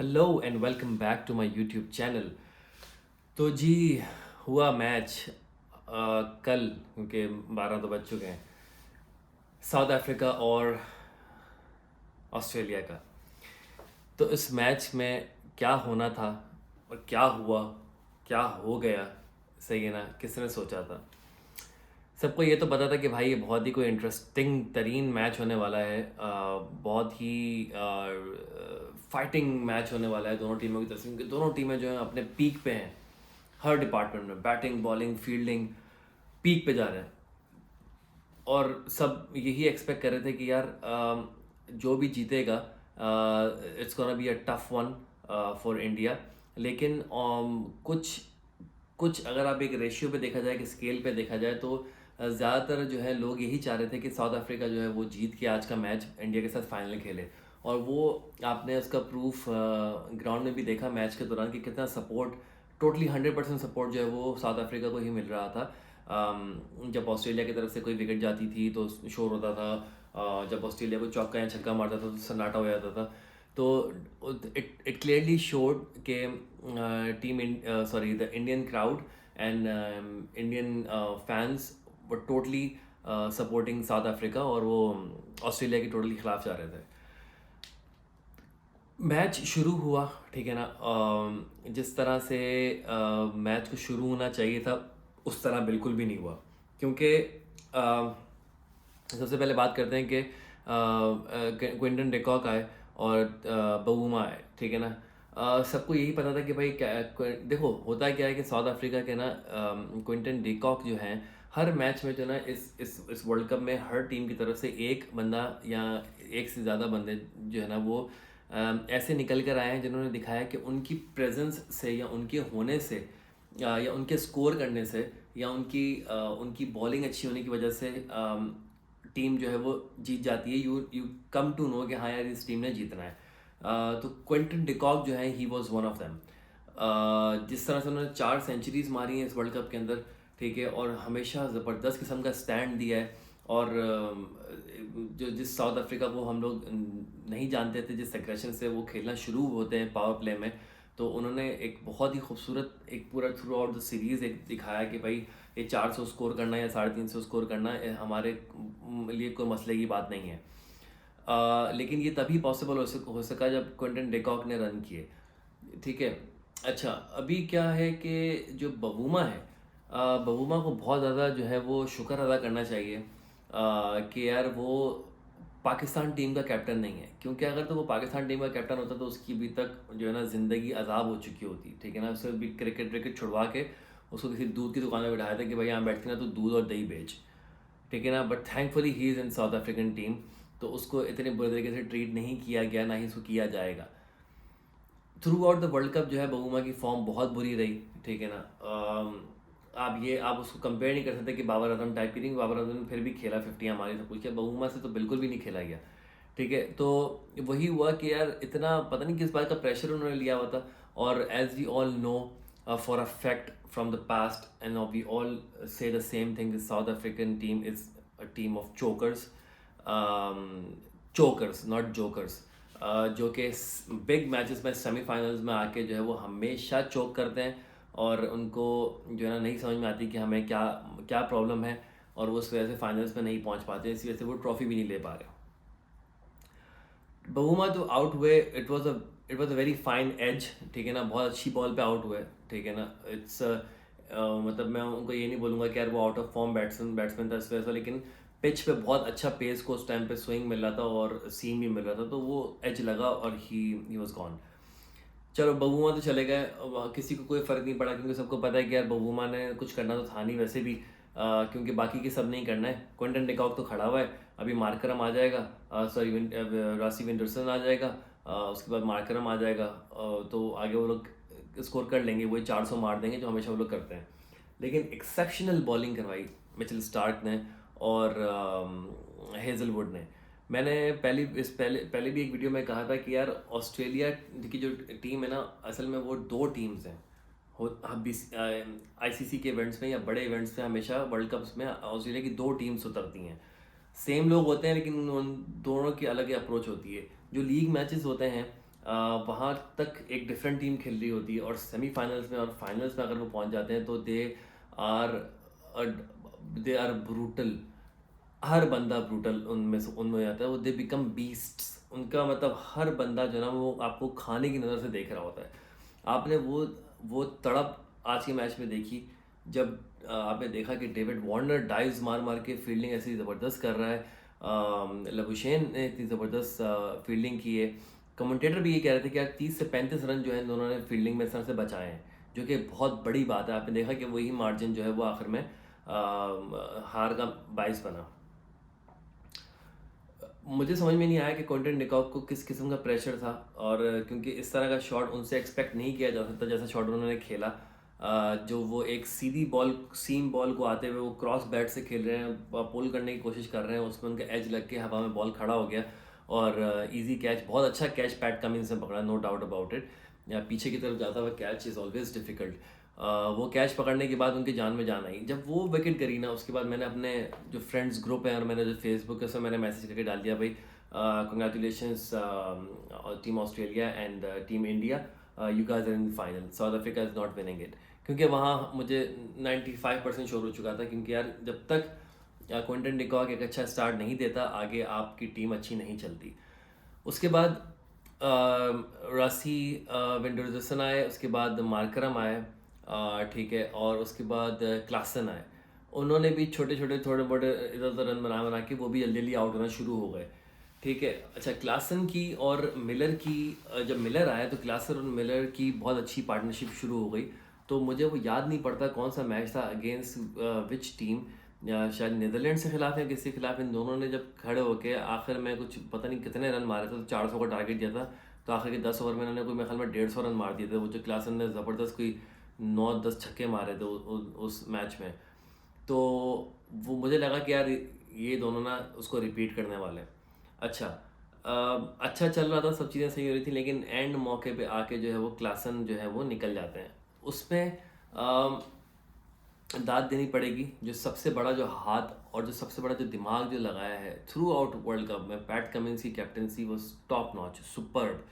Hello and welcome back to my YouTube channel. तो जी, हुआ मैच कल, क्योंकि 12 तो बज चुके हैं, साउथ अफ्रीका और ऑस्ट्रेलिया का। तो इस मैच में क्या होना था और क्या हुआ, क्या हो गया, सही है ना, किसने सोचा था। सबको ये तो पता था कि भाई ये बहुत ही कोई इंटरेस्टिंग तरीन मैच होने वाला है, बहुत ही फाइटिंग मैच होने वाला है दोनों टीमों की तरफ से, क्योंकि दोनों टीमें जो हैं अपने पीक पे हैं। हर डिपार्टमेंट में बैटिंग, बॉलिंग, फील्डिंग पीक पे जा रहे हैं। और सब यही एक्सपेक्ट कर रहे थे कि यार जो भी जीतेगा it's gonna be a tough one for India. लेकिन कुछ कुछ अगर आप एक रेशियो पे देखा जाए, कि स्केल पे देखा जाए, तो ज़्यादातर जो है लोग यही चाह रहे थे कि साउथ अफ्रीका जो है वो जीत के आज का मैच इंडिया के साथ फाइनल खेले। और वो आपने उसका प्रूफ ग्राउंड में भी देखा मैच के दौरान, कि कितना सपोर्ट, टोटली 100% सपोर्ट जो है वो साउथ अफ्रीका को ही मिल रहा था। जब ऑस्ट्रेलिया की तरफ से कोई विकेट जाती थी तो शोर होता था, जब ऑस्ट्रेलिया को चौका या छक्का मारता था तो सन्नाटा हो जाता था। तो इट क्लियरली शोड के the Indian crowd and Indian fans were totally supporting south Africa, और वो ऑस्ट्रेलिया के टोटली खिलाफ जा रहे थे। मैच शुरू हुआ, ठीक है ना, जिस तरह से मैच को शुरू होना चाहिए था उस तरह बिल्कुल भी नहीं हुआ। क्योंकि सबसे पहले बात करते हैं कि क्विंटन डिकॉक आए और बवूमा आए, ठीक है ना। सबको यही पता था कि भाई देखो होता क्या है कि साउथ अफ्रीका के ना क्विंटन डिकॉक जो हैं, हर मैच में जो ना इस वर्ल्ड कप में हर टीम की तरफ से एक बंदा या एक से ज़्यादा बंदे जो है ना वो ऐसे निकल कर आए हैं जिन्होंने दिखाया कि उनकी प्रेजेंस से या उनके होने से या उनके स्कोर करने से या उनकी बॉलिंग अच्छी होने की वजह से टीम जो है वो जीत जाती है। यू कम टू नो कि हाँ यार इस टीम ने जीतना है। तो क्विंटन डिकॉक जो है he was one of them. जिस तरह से उन्होंने 4 सेंचुरीज मारी हैं इस वर्ल्ड कप के अंदर, ठीक है, और हमेशा ज़बरदस्त किस्म का स्टैंड दिया है। और जो जिस साउथ अफ्रीका को हम लोग नहीं जानते थे, जिस एग्रेशन से वो खेलना शुरू होते हैं पावर प्ले में, तो उन्होंने एक बहुत ही खूबसूरत एक पूरा थ्रू आउट द सीरीज़ एक दिखाया कि भाई ये 400 स्कोर करना या 350 स्कोर करना हमारे लिए कोई मसले की बात नहीं है। लेकिन ये तभी पॉसिबल हो सका जब क्विंटन डिकॉक ने रन किए, ठीक है। अच्छा, अभी क्या है कि जो बबूमा है, बबूमा को बहुत ज़्यादा जो है वो शुक्र अदा करना चाहिए कि यार वो पाकिस्तान टीम का कैप्टन नहीं है। क्योंकि अगर तो वो पाकिस्तान टीम का कैप्टन होता तो उसकी अभी तक जो है ना ज़िंदगी अजाब हो चुकी होती, ठीक है ना। उसे भी क्रिकेट छुड़वा के उसको किसी दूध की दुकान में बिठाया था कि भाई यहाँ बैठ के ना तो दूध और दही बेच, ठीक है ना। But thankfully he is in south African team, तो उसको इतने बुरे तरीके से ट्रीट नहीं किया गया, ना ही उसको किया जाएगा। Through out the World cup जो है बबूमा की फॉर्म बहुत बुरी रही, ठीक है ना। आप उसको कंपेयर नहीं कर सकते कि बाबर आजम टाइप की थी। बाबर आजम ने फिर भी खेला, 50 हमारी सब कुछ किया, बबूमा से तो बिल्कुल भी नहीं खेला गया, ठीक है। तो वही हुआ कि यार इतना पता नहीं किस बात का प्रेशर उन्होंने लिया हुआ था। और as we all know for a fact from the past and we all say the same thing, South African team is a team of chokers, chokers not jokers, जो कि बिग मैचेस में semifinals में आके जो है वो हमेशा चोक करते हैं। और उनको जो है ना नहीं समझ में आती कि हमें क्या क्या प्रॉब्लम है, और वो उस वजह से फाइनल्स में नहीं पहुंच पाते, इसी वजह से वो ट्रॉफी भी नहीं ले पा रहे। बहुमा तो आउट हुए, it was a very fine edge, ठीक है ना, बहुत अच्छी बॉल पे आउट हुए, ठीक है ना। इट्स मतलब मैं उनको ये नहीं बोलूँगा कि यार वो आउट ऑफ फॉर्म बैट्समैन था इस वजह से, लेकिन पिच पे बहुत अच्छा पेस को उस टाइम पे स्विंग मिल रहा था और सीम भी मिल रहा था, तो वो एज लगा और ही वाज गॉन। चलो बबूमा तो चले गए, किसी को कोई फ़र्क नहीं पड़ा, क्योंकि सबको पता है कि यार बबूमा ने कुछ करना तो था नहीं वैसे भी, क्योंकि बाकी के सब नहीं करना है। क्विंटन डिकॉक तो खड़ा हुआ है, अभी मार्करम आ जाएगा, सॉरी रासी विंडरसन आ जाएगा, उसके बाद मार्करम आ जाएगा, तो आगे वो लोग स्कोर कर लेंगे, वही 400 मार देंगे जो हमेशा वो लोग करते हैं। लेकिन एक्सेप्शनल बॉलिंग करवाई मिचेल स्टार्क ने और हेजलवुड ने। मैंने पहले भी एक वीडियो में कहा था कि यार ऑस्ट्रेलिया की जो टीम है ना, असल में वो 2 टीम्स हैं। आईसीसी के इवेंट्स में या बड़े इवेंट्स में हमेशा वर्ल्ड कप्स में ऑस्ट्रेलिया की 2 टीम्स उतरती हैं। सेम लोग होते हैं लेकिन उन दोनों की अलग अप्रोच होती है। जो लीग मैचेस होते हैं वहाँ तक एक डिफरेंट टीम खेल रही होती है, और सेमीफाइनल्स में और फाइनल्स में अगर वो पहुँच जाते हैं तो आर दे आर ब्रूटल। हर बंदा ब्रूटल उनमें से उनमें हो जाता है, वो दे बिकम बीस्ट्स। उनका मतलब हर बंदा जो है ना वो आपको खाने की नज़र से देख रहा होता है। आपने वो तड़प आज के मैच में देखी, जब आपने देखा कि डेविड वार्नर डाइव्स मार मार के फील्डिंग ऐसी ज़बरदस्त कर रहा है। लबुशेन ने इतनी ज़बरदस्त फील्डिंग की है। कमेंटेटर भी ये कह रहे थे कि यार 30 से 35 रन जो है दोनों ने फील्डिंग में सर से बचाए हैं, जो कि बहुत बड़ी बात है। आपने देखा कि वही मार्जिन जो है वो आखिर में हार का बाइस बना। मुझे समझ में नहीं आया कि क्विंटन डिकॉक को किस किस्म का प्रेशर था, और क्योंकि इस तरह का शॉट उनसे एक्सपेक्ट नहीं किया जा सकता जैसा शॉट उन्होंने खेला। जो वो एक सीधी बॉल, सीम बॉल को आते हुए वो क्रॉस बैट से खेल रहे हैं, पुल करने की कोशिश कर रहे हैं, उसमें उनका एज लग के हवा में बॉल खड़ा हो गया, और इजी कैच, बहुत अच्छा कैच पैट कमिंस ने पकड़ा, नो डाउट अबाउट इट। या पीछे की तरफ जाता हुआ कैच इज़ ऑलवेज डिफिकल्ट। वो कैच पकड़ने के बाद उनकी जान में जान आई जब वो विकेट करी ना। उसके बाद मैंने अपने जो फ्रेंड्स ग्रुप है और मैंने जो फेसबुक है उसमें मैंने मैसेज करके डाल दिया, भाई congratulations team Australia and team India, you guys are in final, South Africa is not winning it. क्योंकि वहाँ मुझे 95% श्योर हो चुका था, क्योंकि यार जब तक क्विंटन डिकॉक एक अच्छा स्टार्ट नहीं देता आगे आपकी टीम अच्छी नहीं चलती। उसके बाद रासी विंडरजसन आए, उसके बाद मार्करम आए, ठीक है, और उसके बाद क्लासन आए। उन्होंने भी छोटे छोटे थोड़े मोटे इधर उधर रन बना बना के वो भी जल्दी जल्दी आउट होना शुरू हो गए, ठीक है। अच्छा, क्लासन की और मिलर की जब मिलर आया तो क्लासन और मिलर की बहुत अच्छी पार्टनरशिप शुरू हो गई। तो मुझे वो याद नहीं पड़ता कौन सा मैच था, अगेंस्ट विच टीम, या शायद नीदरलैंड के खिलाफ या किसी के खिलाफ, इन दोनों ने जब खड़े होके आखिर में कुछ पता नहीं कितने रन मारे थे, तो 400 का टारगेट दिया था, तो आखिर के 10 ओवर में इन्होंने कोई मेरे ख्याल में 150 रन मार दिए थे। वो जो क्लासन ने ज़बरदस्त कोई 9-10 छक्के मारे थे उस मैच में। तो वो मुझे लगा कि यार ये दोनों ना उसको रिपीट करने वाले हैं। अच्छा, अच्छा चल रहा था, सब चीज़ें सही हो रही थी, लेकिन एंड मौके पे आके जो है वो क्लासन जो है वो निकल जाते हैं। उसमें दाद देनी पड़ेगी, जो सबसे बड़ा जो हाथ और जो सबसे बड़ा जो दिमाग जो लगाया है थ्रू आउट वर्ल्ड कप में, पैट कमिंस की captaincy was top notch, superb.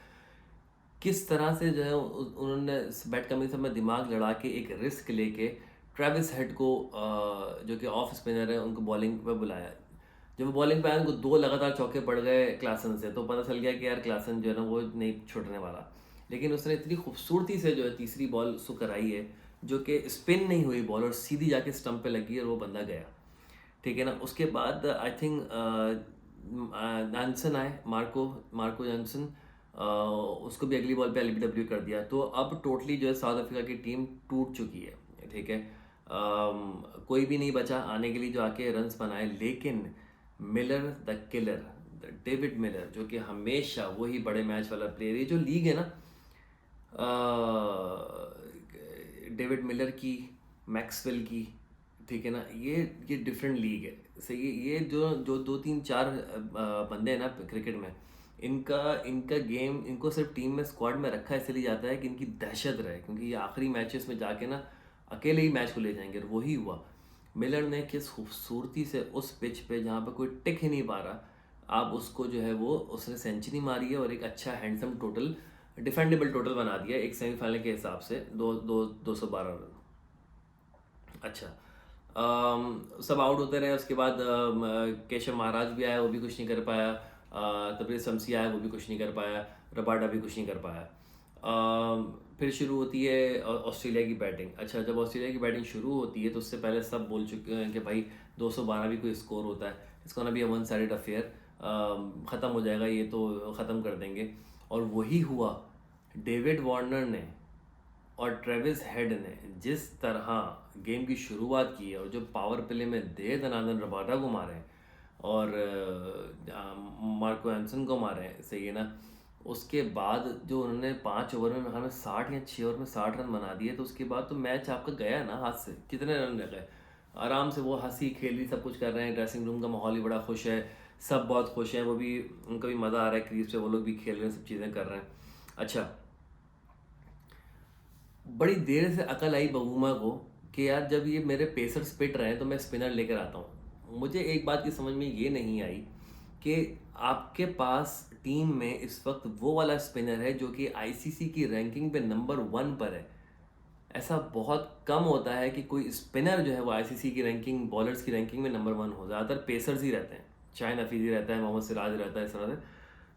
किस तरह से जो है उन्होंने पैट कमिंस में दिमाग लड़ा के एक रिस्क लेके ट्रेविस हेड को, जो कि ऑफ स्पिनर है, उनको बॉलिंग पे बुलाया। जब वो बॉलिंग पे आए उनको 2 लगातार चौके पड़ गए क्लासन से, तो पता चल गया कि यार क्लासन जो है ना वो नहीं छूटने वाला। लेकिन उसने इतनी खूबसूरती से जो है तीसरी बॉल उसको कराई है, जो कि स्पिन नहीं हुई बॉल और सीधी जाके स्टंप पे लगी और वो बंदा गया, ठीक है ना। उसके बाद आई थिंक जॉनसन आए, मार्को मार्को जॉनसन, उसको भी अगली बॉल पे एलबीडब्ल्यू कर दिया। तो अब टोटली जो है साउथ अफ्रीका की टीम टूट चुकी है, ठीक है। कोई भी नहीं बचा आने के लिए जो आके रन्स बनाए, लेकिन Miller the killer, David Miller, जो कि हमेशा वही बड़े मैच वाला प्लेयर, ये जो लीग है ना, डेविड मिलर की, मैक्सवेल की, ठीक है ना, ये डिफरेंट लीग है। सही, ये जो जो 2-3-4 बंदे हैं ना क्रिकेट में, इनका इनका गेम, इनको सिर्फ टीम में स्क्वाड में रखा इसलिए जाता है कि इनकी दहशत रहे, क्योंकि ये आखिरी मैचेस में जाके ना अकेले ही मैच को ले जाएंगे, और वही हुआ। मिलर ने किस खूबसूरती से उस पिच पे जहाँ पे कोई टिक ही नहीं पा रहा, आप उसको जो है वो उसने सेंचुरी मारी है, और एक अच्छा हैंडसम टोटल, डिफेंडेबल टोटल बना दिया एक सेमीफाइनल के हिसाब से, 212 रन। अच्छा, सब आउट होते रहे। उसके बाद केशव महाराज भी आया, वो भी कुछ नहीं कर पाया। तबरेज़ शमसी आया, वो भी कुछ नहीं कर पाया। रबाडा भी कुछ नहीं कर पाया। फिर शुरू होती है ऑस्ट्रेलिया की बैटिंग। अच्छा, जब ऑस्ट्रेलिया की बैटिंग शुरू होती है तो उससे पहले सब बोल चुके हैं कि भाई 212 भी कोई स्कोर होता है, इसको ना भी वन साइडेड अफेयर, ख़त्म हो जाएगा ये, तो ख़त्म कर देंगे। और वही हुआ। डेविड वार्नर ने और ट्रेविस हेड ने जिस तरह गेम की शुरुआत की है, और जो पावर प्ले में दे दनादन रबाडा को मारे हैं, और मार्को एंसन को मारे हैं, सही है ना। उसके बाद जो उन्होंने 5 ओवर में, हमें 60 या 6 ओवर में 60 रन बना दिए, तो उसके बाद तो मैच आपका गया ना हाथ से। कितने रन रह गए आराम से, वो हंसी खेली सब कुछ कर रहे हैं, ड्रेसिंग रूम का माहौल भी बड़ा खुश है, सब बहुत खुश हैं, वो भी, उनको भी मज़ा आ रहा है, क्रीज पे वो लोग भी खेल रहे हैं, सब चीज़ें कर रहे हैं। अच्छा, बड़ी देर से अकल आई बबूमा को कि यार जब ये मेरे पेसर्स पिट रहे हैं तो मैं स्पिनर लेकर आता हूँ। मुझे एक बात की समझ में ये नहीं आई कि आपके पास टीम में इस वक्त वो वाला स्पिनर है जो कि आईसीसी की रैंकिंग पे नंबर 1 पर है। ऐसा बहुत कम होता है कि कोई स्पिनर जो है वो आईसीसी की रैंकिंग, बॉलर्स की रैंकिंग में नंबर 1 हो। ज़्यादातर पेसर्स ही रहते हैं, शाहिन अफरीदी रहता है, मोहम्मद सिराज रहता है, इस तरह से।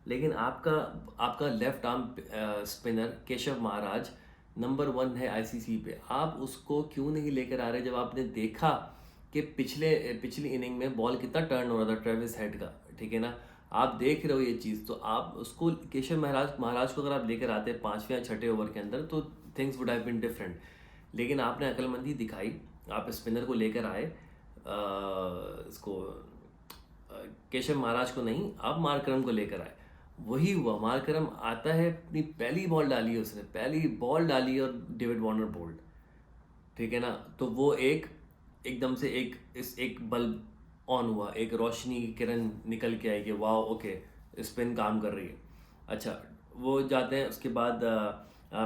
लेकिन आपका आपका left arm spinner Keshav Maharaj number 1 है आईसीसी पे। आप उसको क्यों नहीं लेकर आ रहे जब आपने देखा कि पिछली इनिंग में बॉल कितना टर्न हो रहा था ट्रेविस हेड का, ठीक है ना। आप देख रहे हो ये चीज़, तो आप उसको केशव महाराज को अगर आप लेकर आते 5वें या 6ठे ओवर के अंदर तो things would have been different. लेकिन आपने अक्लमंदी दिखाई, आप स्पिनर को लेकर आए, इसको केशव महाराज को नहीं, आप मार्करम को लेकर आए। वही हुआ, मार्करम आता है, अपनी पहली बॉल डाली है उसने, पहली बॉल डाली और डेविड वार्नर बोल्ड, ठीक है ना। तो वो एकदम से एक बल्ब ऑन हुआ, एक रोशनी की किरण निकल के आई कि वाह ओके, स्पिन काम कर रही है। अच्छा, वो जाते हैं, उसके बाद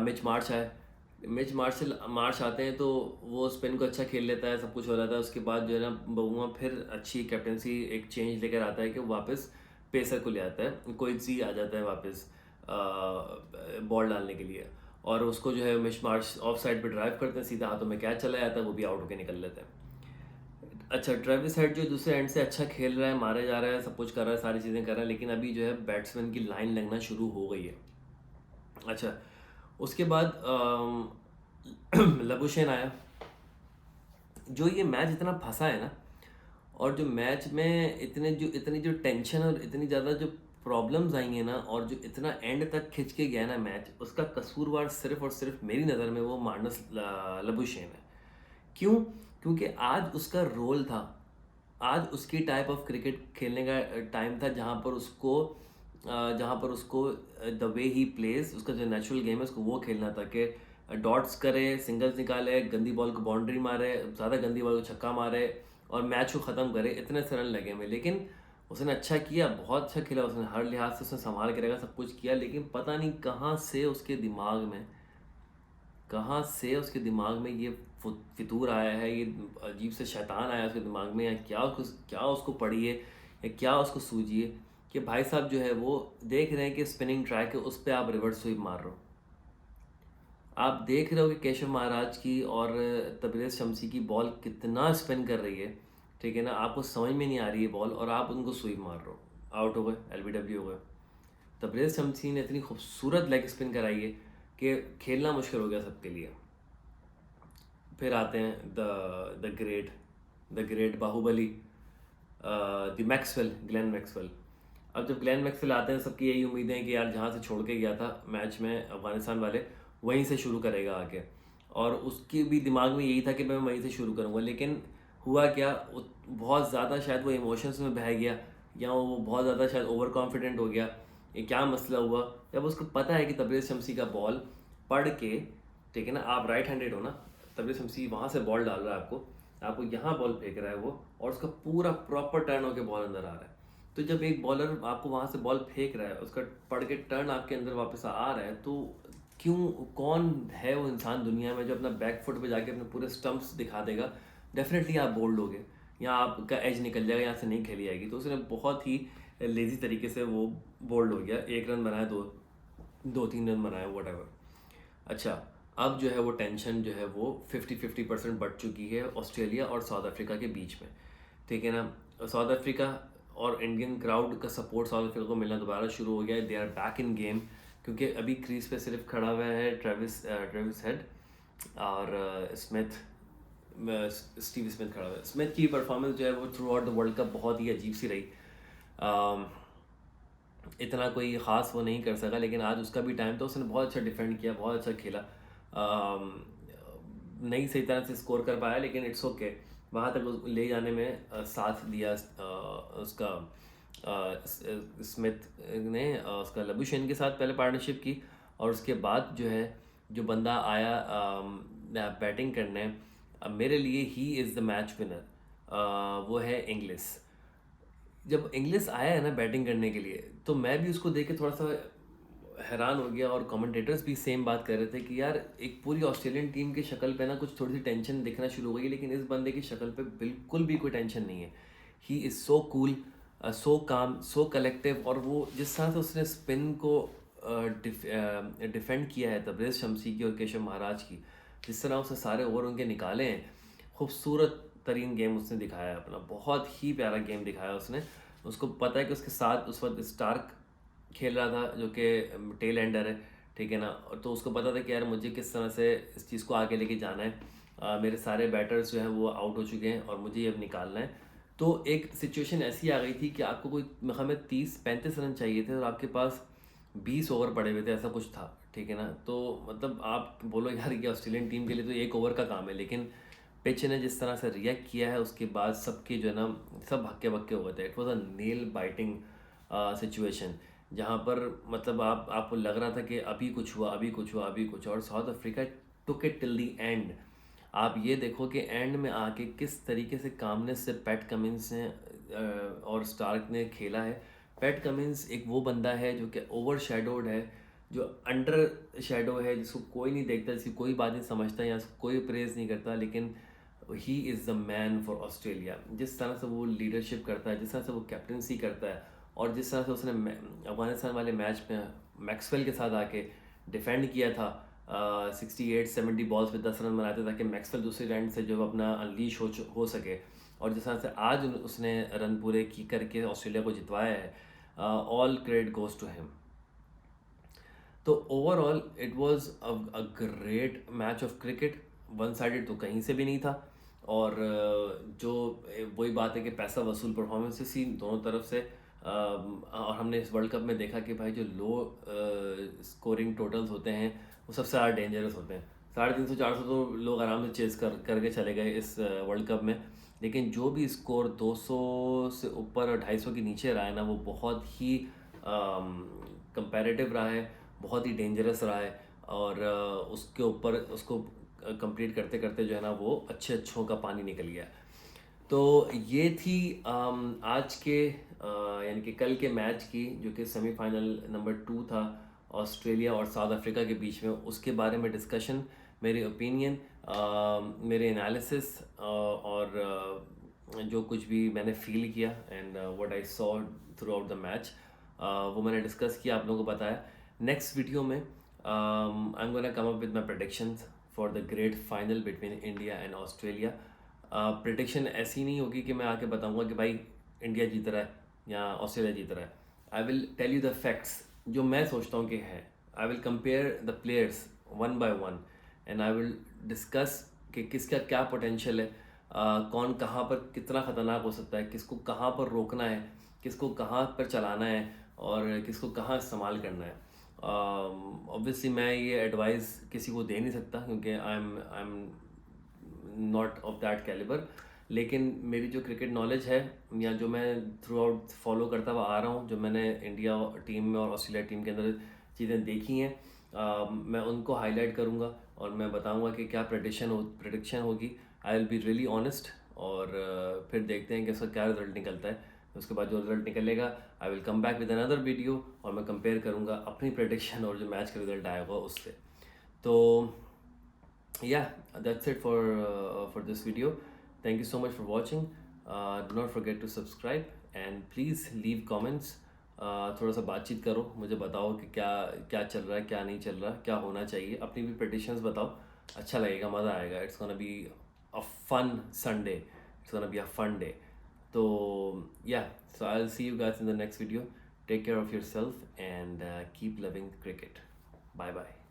मिच मार्श आए। मार्श आते हैं तो वो स्पिन को अच्छा खेल लेता है, सब कुछ हो जाता है। उसके बाद जो है ना, बउआ फिर अच्छी कैप्टनसी, एक चेंज लेकर आता है कि वो वापस पेसर को ले आता है, कोई सी आ जाता है वापस बॉल डालने के लिए, और उसको जो है मिच मार्श ऑफ साइड पर ड्राइव करते हैं, सीधा हाथों में कैच चला जाता है, वो भी आउट होकर निकल लेते हैं। अच्छा, ट्रेविस हेड जो दूसरे एंड से अच्छा खेल रहा है, मारे जा रहा है, सब कुछ कर रहा है, सारी चीज़ें कर रहा है, लेकिन अभी जो है बैट्समैन की लाइन लगना शुरू हो गई है। अच्छा, उसके बाद लबुशेन आया। जो ये मैच इतना फंसा है ना, और जो मैच में इतनी जो टेंशन और इतनी ज़्यादा जो प्रॉब्लम्स आई हैं ना, और जो इतना एंड तक खिंच के गया ना मैच, उसका कसूरवार सिर्फ और सिर्फ मेरी नज़र में वो मार्नस लबुशेन है। क्यों? क्योंकि आज उसका रोल था, आज उसकी टाइप ऑफ क्रिकेट खेलने का टाइम था, जहाँ पर उसको द वे ही प्लेज, उसका जो नेचुरल गेम है उसको वो खेलना था कि डॉट्स करे, सिंगल्स निकाले, गंदी बॉल को बाउंड्री मारे, ज़्यादा गंदी बॉल को छक्का मारे और मैच को ख़त्म करे, इतने से रन लगे हुए। लेकिन उसने अच्छा किया, बहुत अच्छा खेला उसने, हर लिहाज से उसने संभाल के रखा, सब कुछ किया, लेकिन पता नहीं कहाँ से उसके दिमाग में ये फितूर आया है, ये अजीब से शैतान आया उसके दिमाग में, या क्या उसको पड़ी है, या क्या उसको सूझी है कि भाई साहब जो है वो देख रहे हैं कि स्पिनिंग ट्रैक है, उस पर आप रिवर्स स्वीप मार रहे हो। आप देख रहे हो कि केशव महाराज की और तबरेज़ शम्सी की बॉल कितना स्पिन कर रही है, ठीक है ना। आपको समझ में नहीं आ रही है बॉल, और आप उनको स्वीप मार रहे हो, आउट हो गए, एलबीडब्ल्यू हो गए। तबरेज़ शम्सी ने इतनी खूबसूरत लेग स्पिन कराई है कि खेलना मुश्किल हो गया सबके लिए। फिर आते हैं the great Baahubali, the Maxwell, Glenn Maxwell. अब जब ग्लेन मैक्सवेल आते हैं, सबकी यही उम्मीदें हैं कि यार जहाँ से छोड़ के गया था मैच में अफगानिस्तान वाले, वहीं से शुरू करेगा आके, और उसके भी दिमाग में यही था कि मैं वहीं से शुरू करूँगा। लेकिन हुआ क्या, बहुत ज़्यादा शायद वो इमोशंस में बह गया, या वो बहुत ज़्यादा शायद ओवर कॉन्फिडेंट हो गया। ये क्या मसला हुआ, जब उसको पता है कि तबरेज़ शम्सी का बॉल पढ़ के, ठीक है ना, आप राइट हैंडेड हो ना, तबरेज़ शम्सी वहाँ से बॉल डाल रहा है आपको यहाँ बॉल फेंक रहा है वो, और उसका पूरा प्रॉपर टर्न होकर बॉल अंदर आ रहा है। तो जब एक बॉलर आपको वहाँ से बॉल फेंक रहा है, उसका पढ़ के टर्न आपके अंदर वापस आ रहा है, तो कौन है वो इंसान दुनिया में जो अपना बैक फुट पे जाके अपने पूरे स्टंप्स दिखा देगा। डेफिनेटली आप बोल्ड होगे, या आपका एज निकल जाएगा, यहाँ से नहीं खेली जाएगी। तो उसने बहुत ही लेज़ी तरीके से वो बोल्ड हो गया, 1 रन बनाया, 2-3 रन बनाए, वट एवर। अच्छा, अब जो है वो टेंशन जो है वो 50% बढ़ चुकी है ऑस्ट्रेलिया और साउथ अफ्रीका के बीच में, ठीक है ना। साउथ अफ्रीका और इंडियन क्राउड का सपोर्ट साउथ अफ्रीका को मिलना दोबारा शुरू हो गया है, they are back in game, क्योंकि अभी क्रीज पे सिर्फ खड़ा हुआ है ट्रेविस हेड और स्टीव स्मिथ खड़ा हुआ है। स्मिथ की परफॉर्मेंस जो है वो throughout the World Cup बहुत ही अजीब सी रही, इतना कोई ख़ास वो नहीं कर सका, लेकिन आज उसका भी टाइम था, उसने बहुत अच्छा डिफेंड किया, बहुत अच्छा खेला, नहीं सही तरह से स्कोर कर पाया, लेकिन इट्स ओके, वहाँ तक ले जाने में साथ दिया उसका स्मिथ ने, उसका लबुशेन के साथ पहले पार्टनरशिप की, और उसके बाद जो है जो बंदा आया बैटिंग करने, मेरे लिए he is the match winner, वो है इंग्लिश। जब इंग्लिश आया है ना बैटिंग करने के लिए, तो मैं भी उसको देख के थोड़ा सा हैरान हो गया, और कमेंटेटर्स भी सेम बात कर रहे थे कि यार एक पूरी ऑस्ट्रेलियन टीम की शक्ल पे ना कुछ थोड़ी सी टेंशन दिखना शुरू हो गई, लेकिन इस बंदे की शक्ल पे बिल्कुल भी कोई टेंशन नहीं है। ही इज़ सो कूल, सो काम, सो कलेक्टिव, और वो जिस तरह से उसने स्पिन को डिफेंड किया है तबरेज़ शमसी की और केशव महाराज की, जिस तरह उसने सारे ओवर उनके निकाले हैं, खूबसूरत तरीन गेम उसने दिखाया है अपना, बहुत ही प्यारा गेम दिखाया उसने। उसको पता है कि उसके साथ उस वक्त स्टार्क खेल रहा था जो कि टेल एंडर है, ठीक है ना, और तो उसको पता था कि यार मुझे किस तरह से इस चीज़ को आगे लेके जाना है। मेरे सारे बैटर्स जो हैं वो आउट हो चुके हैं और मुझे ये अब निकालना है। तो एक सिचुएशन ऐसी आ गई थी कि आपको कोई हमें 30-35 रन चाहिए थे और आपके पास 20 ओवर पड़े हुए थे, ऐसा कुछ था, ठीक है ना। तो मतलब आप बोलो यार कि ऑस्ट्रेलियन टीम के लिए तो एक ओवर का काम है, लेकिन पिच ने जिस तरह से रिएक्ट किया है उसके बाद सबके जो है ना, सब हक्के बक्के हो गए थे। It was a nail biting situation, जहाँ पर मतलब आपको लग रहा था कि अभी कुछ हुआ, अभी कुछ हुआ, अभी कुछ हुआ, और south Africa took it till the end. आप ये देखो कि एंड में आके किस तरीके से कामनेस से पैट कमिंस ने और स्टार्क ने खेला है। पैट कमिंस एक वो बंदा है जो कि ओवर शेडोड है, जो अंडर शेडो है, जिसको कोई नहीं देखता, जिसकी कोई बात नहीं समझता या कोई प्रेज नहीं करता, लेकिन he is the man for Australia. जिस तरह से वो लीडरशिप करता है, जिस तरह से वो कैप्टनसी करता है, और जिस तरह से उसने अफगानिस्तान वाले मैच में मैक्सवेल के साथ आके डिफेंड किया था, 68-70 बॉल्स पे 10 रन बनाते ताकि मैक्सवेल दूसरे एंड से जो अपना अनलीश हो सके, और जिस तरह से आज उसने रन पूरे की करके ऑस्ट्रेलिया को जितवाया है, all credit goes to him. तो overall it was a great match of cricket. One sided तो कहीं से भी नहीं था, और जो वही बात है कि पैसा वसूल परफॉर्मेंसेस थी दोनों तरफ से। और हमने इस वर्ल्ड कप में देखा कि भाई जो लो स्कोरिंग टोटल्स होते हैं वो सबसे ज़्यादा डेंजरस होते हैं। 350-400 तो लोग आराम से चेस करके चले गए इस वर्ल्ड कप में, लेकिन जो भी स्कोर 200 से ऊपर और 250 के नीचे रहा है ना, वो बहुत ही कंपैरेटिव रहा है, बहुत ही डेंजरस रहा है, और उसके ऊपर उसको कंप्लीट करते करते जो है ना वो अच्छे अच्छों का पानी निकल गया। तो ये थी आज के यानी कि कल के मैच की, जो कि सेमीफाइनल नंबर 2 था ऑस्ट्रेलिया और साउथ अफ्रीका के बीच में, उसके बारे में डिस्कशन, मेरे ओपिनियन, मेरे एनालिसिस, और जो कुछ भी मैंने फील किया and what I saw through out the match, वो मैंने डिस्कस किया, आप लोगों को बताया। नेक्स्ट वीडियो में I am gonna come up with my predictions for the great final between India and Australia. Prediction ऐसी नहीं होगी कि मैं आके बताऊंगा कि भाई इंडिया जीत रहा है या ऑस्ट्रेलिया जीत रहा है। I will tell you the facts जो मैं सोचता हूँ कि है। I will compare the players one by one, and I will discuss कि किसका क्या पोटेंशियल है, कौन कहाँ पर कितना ख़तरनाक हो सकता है, किसको कहाँ पर रोकना है, किसको कहाँ पर चलाना है, और किसको कहाँ इस्तेमाल करना है। ऑब्वियसली मैं ये एडवाइस किसी को दे नहीं सकता क्योंकि I am not of that calibre, लेकिन मेरी जो क्रिकेट नॉलेज है या जो मैं थ्रू आउट फॉलो करता हुआ आ रहा हूँ, जो मैंने इंडिया टीम में और ऑस्ट्रेलिया टीम के अंदर चीज़ें देखी हैं, मैं उनको हाईलाइट करूँगा और मैं बताऊँगा कि क्या प्रेडिक्शन होगी। I will be really honest, और फिर देखते हैं कि उसका क्या रिजल्ट निकलता है। उसके बाद जो रिजल्ट निकलेगा I will come back with another video, और मैं कंपेयर करूँगा अपनी प्रेडिक्शन और जो मैच का रिजल्ट आएगा उससे। तो yeah, that's it for this video. Thank you so much for watching. Do not forget to subscribe and please leave comments. थोड़ा सा बातचीत करो, मुझे बताओ कि क्या क्या चल रहा है, क्या नहीं चल रहा, क्या होना चाहिए, अपनी भी predictions बताओ, अच्छा लगेगा, मज़ा आएगा। It's gonna be a fun Sunday. It's gonna be a fun day. So yeah, so I'll see you guys in the next video. Take care of yourself and keep loving cricket. Bye bye.